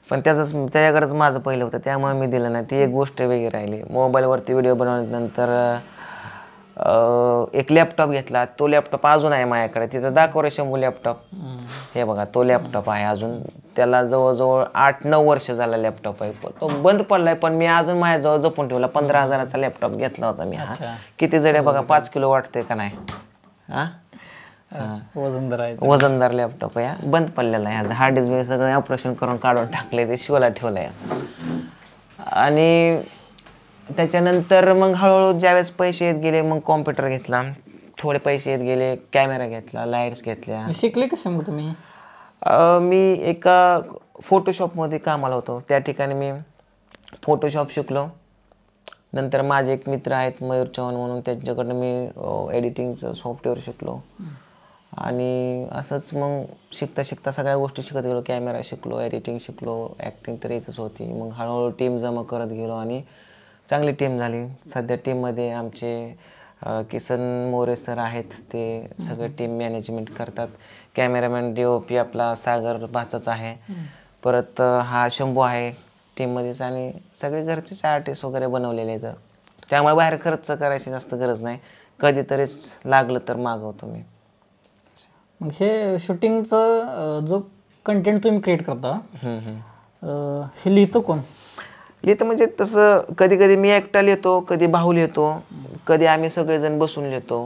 पण त्याच्याकडेच माझं पहिलं होतं त्यामुळे मी दिलं नाही. ती एक गोष्ट वेगळी राहिली. मोबाईलवरती व्हिडिओ बनवल्यानंतर एक लॅपटॉप घेतला, तो लॅपटॉप अजून आहे माझ्याकडे, तिथं दाखव रे शंभू लॅपटॉप, हे बघा तो लॅपटॉप आहे अजून, त्याला जवळजवळ 8-9 वर्ष झाला लॅपटॉप आहे, तो बंद पडलाय, पण मी अजून माझ्याजवळ जपून ठेवला. 15,000चा लॅपटॉप घेतला होता मी. हा किती जड आहे बघा, 5 किलो वाटते का नाही? हा, वजनदार लॅपटॉप आहे, बंद पडलेला आहे. ह्याचं हार्ड डिस्क सगळं ऑपरेशन करून काढून टाकले, ते शिवला ठेवलं आहे. आणि त्याच्यानंतर मग हळूहळू ज्यावेळेस पैसे येत गेले, मग कॉम्प्युटर घेतला, थोडे पैसे येत गेले, कॅमेरा घेतला, लाईट्स घेतल्या. शिकले कसे मग तुम्ही? मी एका फोटोशॉपमध्ये कामाला होतो, त्या ठिकाणी मी फोटोशॉप शिकलो. नंतर माझे एक मित्र आहेत मयूर चव्हाण म्हणून, त्यांच्याकडनं मी एडिटिंगचं सॉफ्टवेअर शिकलो. आणि असंच मग शिकता शिकता सगळ्या गोष्टी शिकत गेलो. कॅमेरा शिकलो, एडिटिंग शिकलो, ॲक्टिंग तर येतच होती. मग हळूहळू टीम जमा करत गेलो आणि चांगली टीम झाली. सध्या टीममध्ये आमचे किसन मोरे सर आहेत, ते सगळे टीम मॅनेजमेंट करतात. कॅमेरामॅन DOP आपला सागर भाचाच आहे, परत हा शंभू आहे टीममध्येच, आणि सगळे घरचेच आर्टिस्ट वगैरे बनवलेले आहेत. त्यामुळे बाहेर खर्च करायची जास्त गरज नाही, कधीतरीच लागलं तर मागवतो मी. मग हे शूटिंगचं जो कंटेंट तुम्ही क्रिएट करता, हे लिहितं कोण? लिहितं म्हणजे तसं कधी कधी मी एकटा लिहितो, कधी भाऊ लिहितो, कधी आम्ही सगळेजण बसून लिहितो.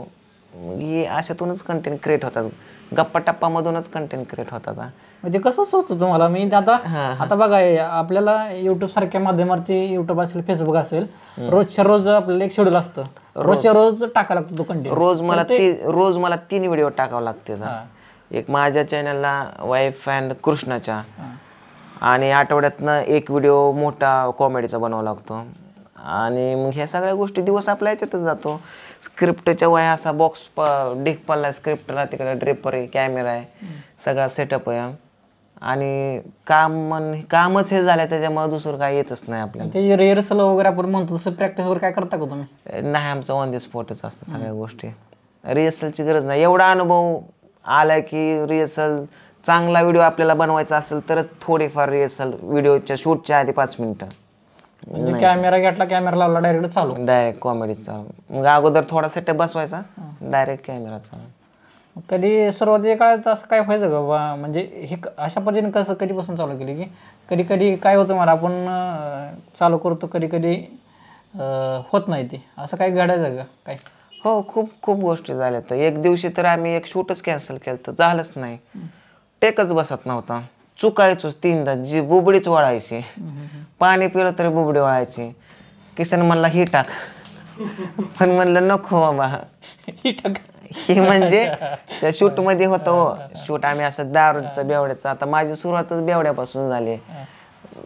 हे अशातूनच कंटेंट क्रिएट होतात, गप्पा टप्पामधूनच कंटेंट क्रिएट होतात. म्हणजे कसं सुचतं तुम्हाला? मी आता बघा, आपल्याला युट्यूब सारख्या माध्यमावरती, युट्यूब असेल, फेसबुक असेल, रोजच्या रोज आपल्याला एक शेड्यूल असतं, रोजच्या रोज टाकायला लागतो तो कंटेंट. रोज मला 3 व्हिडिओ टाकावे लागते. एक माझ्या चॅनलला वाईफ अँड कृष्णाच्या, आणि आठवड्यातनं एक व्हिडिओ मोठा कॉमेडीचा बनावा लागतो. आणि मग ह्या सगळ्या गोष्टी दिवस आपल्या याच्यातच जातो. स्क्रिप्टच्या वया असा बॉक्स ढीक पडला स्क्रिप्टला, तिकडे ड्रेपर आहे, कॅमेरा आहे, सगळा सेटअप आहे, आणि कामच हे झालं, त्याच्यामुळे दुसरं काय येतच नाही आपल्याला. ते रिहर्सल वगैरे आपण म्हणतो तसं प्रॅक्टिस वगैरे काय करता का तुम्ही? नाही, आमचं ऑन द स्पॉटच असतं सगळ्या गोष्टी. रिहर्सलची गरज नाही. एवढा अनुभव आला की रिहर्सल चांगला व्हिडिओ आपल्याला बनवायचा असेल तरच थोडीफार रिहर्सल, व्हिडिओच्या शूटच्या आधी 5 मिनिटं. म्हणजे कॅमेरा घेतला, कॅमेरा लावला, डायरेक्ट कॉमेडी चालू. मग अगोदर थोडा सेटअप बसवायचा, डायरेक्ट कॅमेरा चालू. कधी सुरुवातीच्या काळात असं काय व्हायचं का बा, म्हणजे हे अशा पद्धतीने कसं कधीपासून चालू केली की कधी कधी काय होतं मला, आपण चालू करतो, कधी कधी होत नाही ते, असं काय घडायचं का काय? हो, खूप खूप गोष्टी झाल्या. तर एक दिवशी तर आम्ही एक शूटच कॅन्सल केलं, तर झालंच नाही, टेकच बसत नव्हता, चुकायचोच 3दा, जी बुबडीच वळायची, पाणी पिलं तरी बुबडी वळायची. किसन म्हणला ही टाक, पण म्हणलं नको बाबा, ही म्हणजे त्या शूटमध्ये होतं. शूट आम्ही असं दारूचं बेवड्याचं, आता माझी सुरुवातच बेवड्यापासून झाली.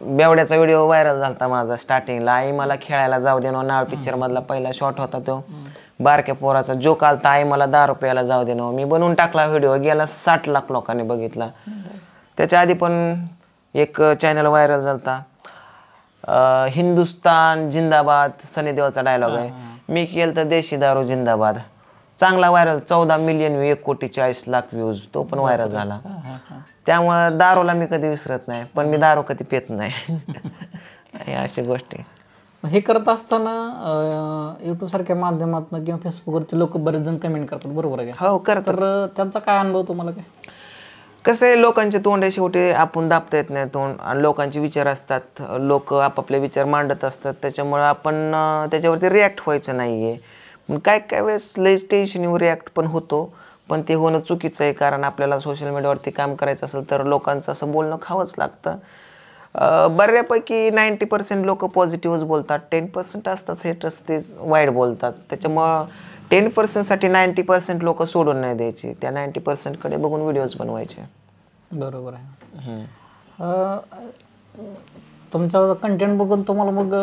बेवड्याचा व्हिडिओ व्हायरल झाला माझा स्टार्टिंगला. आई मला खेळायला जाऊ दे, नाव पिक्चर मधला पहिला शॉट होता तो, बारक्या पोराचा जो कालता, आई मला दारू प्यायला जाऊ दे. मी बनवून टाकला व्हिडिओ, गेला 60 लाख लोकांनी बघितला. त्याच्या आधी पण एक चॅनल व्हायरल झालता, हिंदुस्तान जिंदाबाद, सनी देओलचा डायलॉग आहे, मी केलं तर देशी दारू जिंदाबाद. चांगला व्हायरल, 14 मिलियन 1,40,40,00,000 व्ह्यूज, तो पण व्हायरल झाला. त्यामुळं दारूला मी कधी विसरत नाही, पण मी दारू कधी पित नाही. हे अशा गोष्टी. हे करत असताना यूट्यूब सारख्या माध्यमातून किंवा फेसबुकवरती लोक बरेच जण कमेंट करतात, बरोबर आहे का? हो करतात. तर त्यांचा काय अनुभव तुम्हाला काय? कसं आहे, लोकांचे तोंड आहे शेवटी, आपण दाबता येत नाही तोंड, आणि लोकांचे विचार असतात, लोक आपापले विचार मांडत असतात, त्याच्यामुळं आपण त्याच्यावरती रिॲक्ट व्हायचं नाही आहे. पण काय काय वेळेस लईच टेन्शनवर रिॲक्ट पण होतो, पण ते होणं चुकीचं आहे, कारण आपल्याला सोशल मीडियावरती काम करायचं असेल तर लोकांचं असं बोलणं खावंच लागतं. बऱ्यापैकी 90% लोक पॉझिटिव्हच बोलतात, 10% असतात हेटर्स, ते वाईट बोलतात. त्याच्यामुळं 10%साठी 90% लोक सोडून नाही द्यायची, त्या 90%कडे बघून व्हिडिओज बनवायचे. बरोबर आहे. तुमचा कंटेंट बघून तुम्हाला मग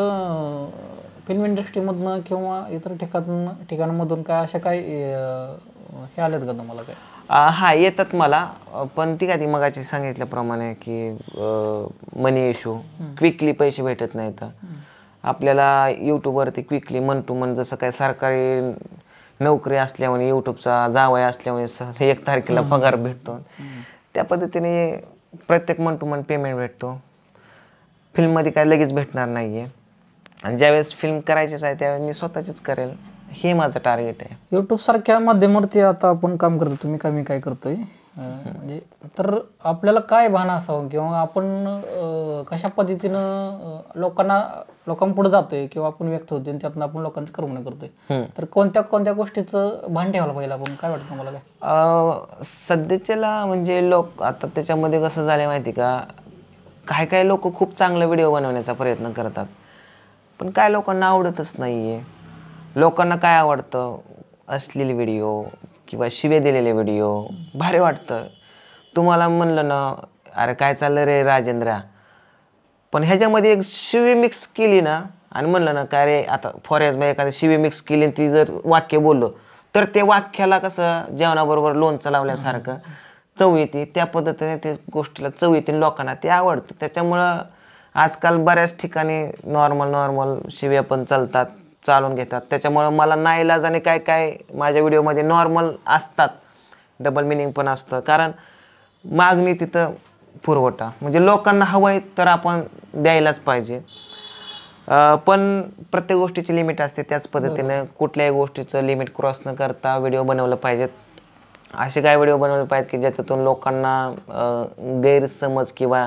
फिल्म इंडस्ट्रीमधनं किंवा इतर ठिकाणामधून काय अशा काय हे आलेत का तुम्हाला काय? हा येतात मला, पण ती काय ती मगाची सांगितल्याप्रमाणे की मनी इश्यू, क्विकली पैसे भेटत नाहीत आपल्याला यूट्यूबवरती. क्विकली मन टू मन, जसं काय सरकारी नोकरी असल्यामुळे, यूट्यूबचा जावई असल्यामुळे 1 तारखेला पगार भेटतो, त्या पद्धतीने प्रत्येक मन टू मन पेमेंट भेटतो. फिल्ममध्ये काय लगेच भेटणार नाही आहे, आणि ज्यावेळेस फिल्म करायचीच आहे त्यावेळेस मी स्वतःचीच करेल, हे माझं टार्गेट आहे. यूट्यूब सारख्या माध्यमावरती आता आपण काम करतो, तुम्ही मी काय करतोय, म्हणजे तर आपल्याला काय भान असावं किंवा आपण कशा पद्धतीनं लोकांपुढे जातोय किंवा आपण व्यक्त होतोय आणि त्यातून आपण लोकांचं करमणूक करतोय, तर कोणत्या कोणत्या गोष्टीचं भान ठेवायला पाहिजे आपण? काय वाटतं तुम्हाला काय? सध्याच्याला म्हणजे लोक आता त्याच्यामध्ये कसं झालं माहिती का, काय लोक खूप चांगलं व्हिडिओ बनवण्याचा प्रयत्न करतात, पण काय लोकांना आवडतच नाही आहे. लोकांना काय आवडतं, अश्लील व्हिडिओ किंवा शिवे दिलेले व्हिडिओ भारी वाटतं. तुम्हाला म्हणलं ना, अरे काय चाललं रे राजेंद्रा, पण ह्याच्यामध्ये एक शिवी मिक्स केली ना आणि म्हणलं ना काय रे, आता फॉर एक्झाम्पल एखादी शिवी मिक्स केली आणि ती जर वाक्य बोललो, तर ते वाक्याला कसं जेवणाबरोबर लोणचं लावल्यासारखं चव येते, त्या पद्धतीने ते गोष्टीला चव येते, लोकांना ते आवडतं. त्याच्यामुळं आजकाल बऱ्याच ठिकाणी नॉर्मल शिव्या पण चालून घेतात. त्याच्यामुळं मला नाईलाजाने काय काय माझ्या व्हिडिओमध्ये नॉर्मल असतात, डबल मिनिंग पण असतं, कारण मागणी तिथं पुरवठा, म्हणजे लोकांना हवं आहे तर आपण द्यायलाच पाहिजे. पण प्रत्येक गोष्टीची लिमिट असते, त्याच पद्धतीनं कुठल्याही गोष्टीचं लिमिट क्रॉस न करता व्हिडिओ बनवलं पाहिजेत. असे काय व्हिडिओ बनवले पाहिजेत की ज्याच्यातून लोकांना गैरसमज किंवा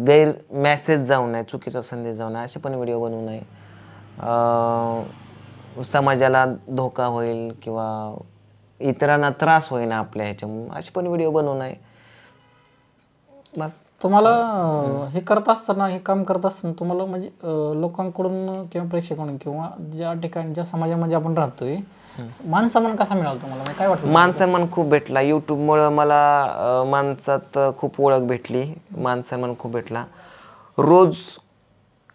गैर मॅसेज जाऊ नये, चुकीचा संदेश जाऊ नये, असे पण व्हिडिओ बनवू नये. समाजाला धोका होईल किंवा इतरांना त्रास होईल आपल्या ह्याच्यामुळे, असे पण व्हिडिओ बनवू नये. बस. तुम्हाला हे करत असताना, हे काम करत असताना तुम्हाला म्हणजे लोकांकडून किंवा प्रेक्षकांकडून किंवा ज्या ठिकाणी ज्या समाजामध्ये आपण राहतोय, मान सन्मान कसा मिळाला तुम्हाला? म्हणजे काय वाटतं? मान सन्मान खूप भेटला. यूट्यूबमुळं मला माणसात खूप ओळख भेटली, मान सन्मान खूप भेटला. रोज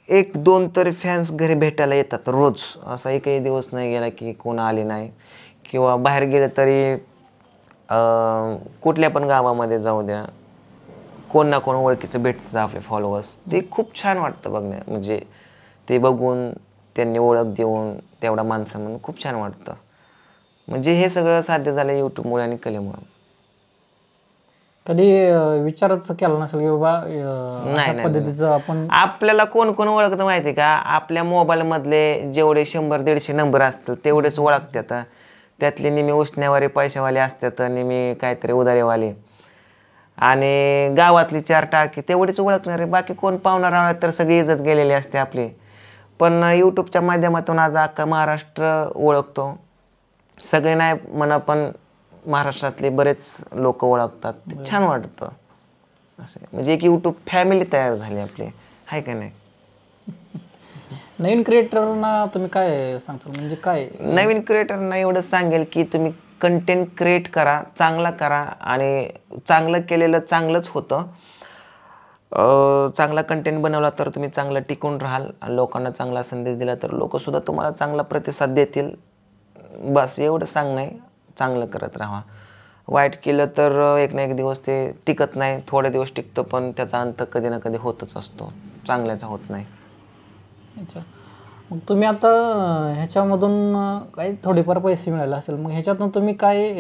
1-2 तरी फॅन्स घरी भेटायला येतात रोज, असा एकही दिवस नाही गेला की कोण आले नाही. किंवा बाहेर गेले तरी कुठल्या पण गावामध्ये जाऊ द्या, कोण ना कोण ओळखीचं भेटतं आपले फॉलोअर्स. ते खूप छान वाटतं बघण्या, म्हणजे ते बघून त्यांनी ओळख देऊन तेवढा मान सन्मान खूप छान वाटतं. म्हणजे हे सगळं साध्य झालं यूट्यूबमुळे आणि कलेमुळे. कधी विचारच केला नसेल की बाबा नाही पद्धतीचं आपण, आपल्याला कोण कोण ओळखतं माहिती का, आपल्या मोबाईलमधले जेवढे 100-150 नंबर असतात तेवढेच ओळखतात. त्यातले नेहमी उसण्यावाले पैशावाले असतात, नेहमी काहीतरी उधारेवाले, आणि गावातली 4 टाळकी तेवढेच ओळखणारे. बाकी कोण पाहुणा रावळ्यात तर सगळी इज्जत गेलेली असते आपली. पण यूट्यूबच्या माध्यमातून आज अख्खा महाराष्ट्र ओळखतो. सगळे नाही म्हणा, पण महाराष्ट्रातले बरेच लोक ओळखतात. ते छान वाटतं. असं म्हणजे एक यूट्यूब फॅमिली तयार झाली आपली, आहे का नाही? नवीन क्रिएटरना तुम्ही काय सांगता? म्हणजे काय नवीन क्रिएटरना एवढंच सांगेल की तुम्ही कंटेंट क्रिएट करा, चांगला करा, आणि चांगलं केलेलं चांगलंच होतं. चांगला कंटेंट बनवला तर तुम्ही चांगलं टिकून राहाल, आणि लोकांना चांगला संदेश दिला तर लोकसुद्धा तुम्हाला चांगला प्रतिसाद देतील. बस एवढं सांगणं आहे, चांगलं करत राहा. वाईट केलं तर एक ना एक दिवस ते टिकत नाही, थोडे दिवस टिकतं पण त्याचा अंत कधी ना कधी होतच असतो, चांगल्याचा होत नाही. अच्छा. मग तुम्ही आता ह्याच्यामधून काही थोडेफार पैसे मिळाले असेल, मग ह्याच्यातून तुम्ही काय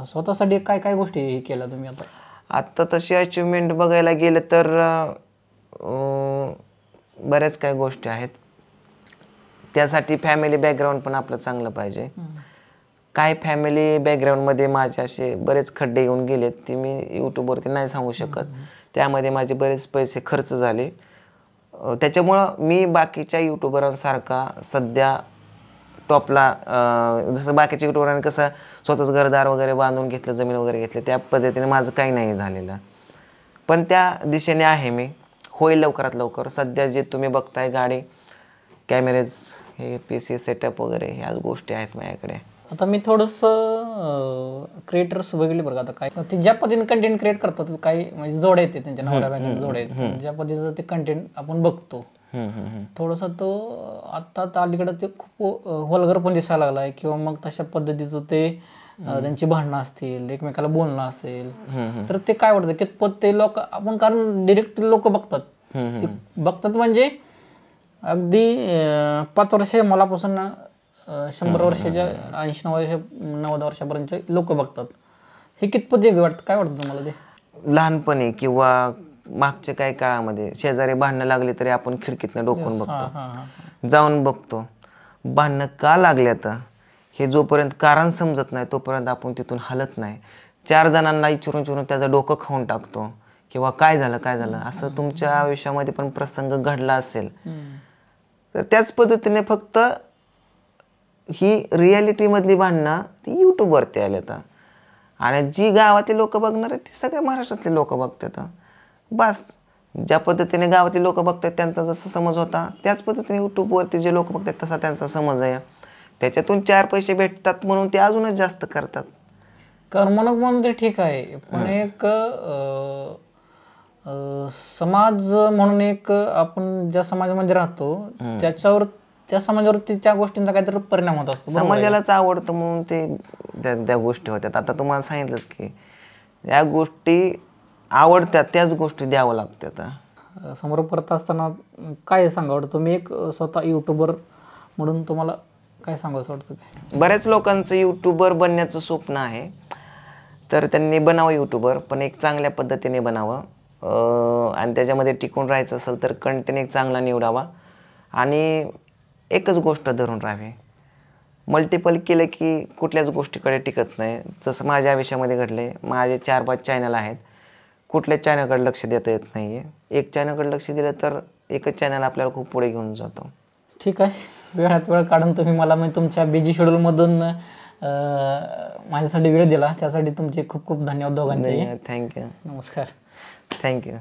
स्वतःसाठी काय काय गोष्टी हे केल्या तुम्ही आता? आत्ता तशी अचिव्हमेंट बघायला गेलं तर बऱ्याच काही गोष्टी आहेत. त्यासाठी फॅमिली बॅकग्राऊंड पण आपलं चांगलं पाहिजे. काय फॅमिली बॅकग्राऊंडमध्ये माझे असे बरेच खड्डे येऊन गेलेत, ते मी यूट्यूबवरती नाही सांगू शकत. त्यामध्ये माझे बरेच पैसे खर्च झाले. त्याच्यामुळं मी बाकीच्या यूट्यूबरांसारखा सध्या टॉपला जसं बाकीच्या यूट्यूबरांनी कसं स्वतःच घरदार वगैरे बांधून घेतलं, जमीन वगैरे घेतली, त्या पद्धतीने माझं काही नाही झालेलं. पण त्या दिशेने आहे मी, होईल लवकरात लवकर. सध्या जे तुम्ही बघताय गाडी, कॅमेरेज, हे PC सेटअप वगैरे ह्याच गोष्टी आहेत माझ्याकडे. आता मी थोडंसं क्रिएटर्स बघितले बरं का, आता काय ते ज्या पद्धतीने कंटेंट क्रिएट करतात, काही म्हणजे जोड्या येते त्यांच्या नवऱ्या बायकोच्या जोड्या आहेत, ज्या पद्धतीचं ते कंटेंट आपण बघतो थोडंसं, तो आता अलीकडं ते खूप वल्गर पण दिसायला लागलाय, किंवा मग तशा पद्धतीचं ते त्यांची भांडणं असतील, एकमेकाला बोलणं असेल, तर ते काय वाटतं कितपत ते लोक आपण, कारण डिरेक्ट लोक बघतात, ते बघतात म्हणजे अगदी 5 वर्ष मलापासून 100 वर्षाच्या 80-90 वर्षापर्यंत लोक बघतात. हे कितपत योग्य वाटतं, काय वाटतं तुम्हाला ते? लहानपणी किंवा मागच्या काही काळामध्ये शेजारी भांडणं लागली तरी आपण खिडकीतनं डोकून बघतो, जाऊन बघतो. भांडणं का लागल्यात हे जोपर्यंत कारण समजत नाही तोपर्यंत आपण तिथून हलत नाही. 4 जणांना विचारून त्याचं डोकं खाऊन टाकतो, किंवा काय झालं असं तुमच्या आयुष्यामध्ये पण प्रसंग घडला असेल तर त्याच पद्धतीने फक्त ही रियालिटीमधली भांडणं ती यूट्यूबवरती आल्यात, आणि जी गावातली लोक बघणार आहेत ती सगळ्या महाराष्ट्रातले लोक बघतात. बस ज्या पद्धतीने गावातली लोक बघतात त्यांचा जसा समज होता त्याच पद्धतीने यूट्यूबवरती जे लोक बघतात तसा त्यांचा समज आहे. त्याच्यातून 4 पैसे भेटतात म्हणून ते अजूनच जास्त करतात. कर्मणूक म्हणून ते ठीक आहे, पण एक समाज म्हणून एक आपण ज्या समाजामध्ये राहतो त्याच्यावर, त्या समाजावरती त्या गोष्टींचा काहीतरी परिणाम होत असतो. समाजालाच आवडतं म्हणून ते त्या गोष्टी होत्यात. आता तुम्हाला सांगितलंच की या गोष्टी आवडतात, त्याच गोष्टी द्यावं लागतात. समोर परत असताना काय सांगा वाटतं, तुम्ही एक स्वतः यूट्यूबर म्हणून तुम्हाला काय सांगायचं वाटतं? बऱ्याच लोकांचं यूट्यूबर बनण्याचं स्वप्न आहे, तर त्यांनी बनावं यूट्यूबर, पण एक चांगल्या पद्धतीने बनावं, आणि त्याच्यामध्ये टिकून राहायचं असेल तर कंटेंट एक चांगला निवडावा, आणि एकच गोष्ट धरून राहावी. मल्टिपल केलं की कुठल्याच गोष्टीकडे टिकत नाही. जसं माझ्या आयुष्यामध्ये घडले, माझे 4-5 चॅनल आहेत, कुठल्याच चॅनलकडे लक्ष देता येत नाही आहे. एक चॅनलकडे लक्ष दिलं तर एकच चॅनल आपल्याला खूप पुढे घेऊन जातो. ठीक आहे, वेळात वेळ काढून तुम्ही मला तुमच्या बिझी शेड्यूलमधून माझ्यासाठी वेळ दिला, त्यासाठी तुमचे खूप खूप धन्यवाद दोघांचे. थँक्यू. नमस्कार. थँक्यू.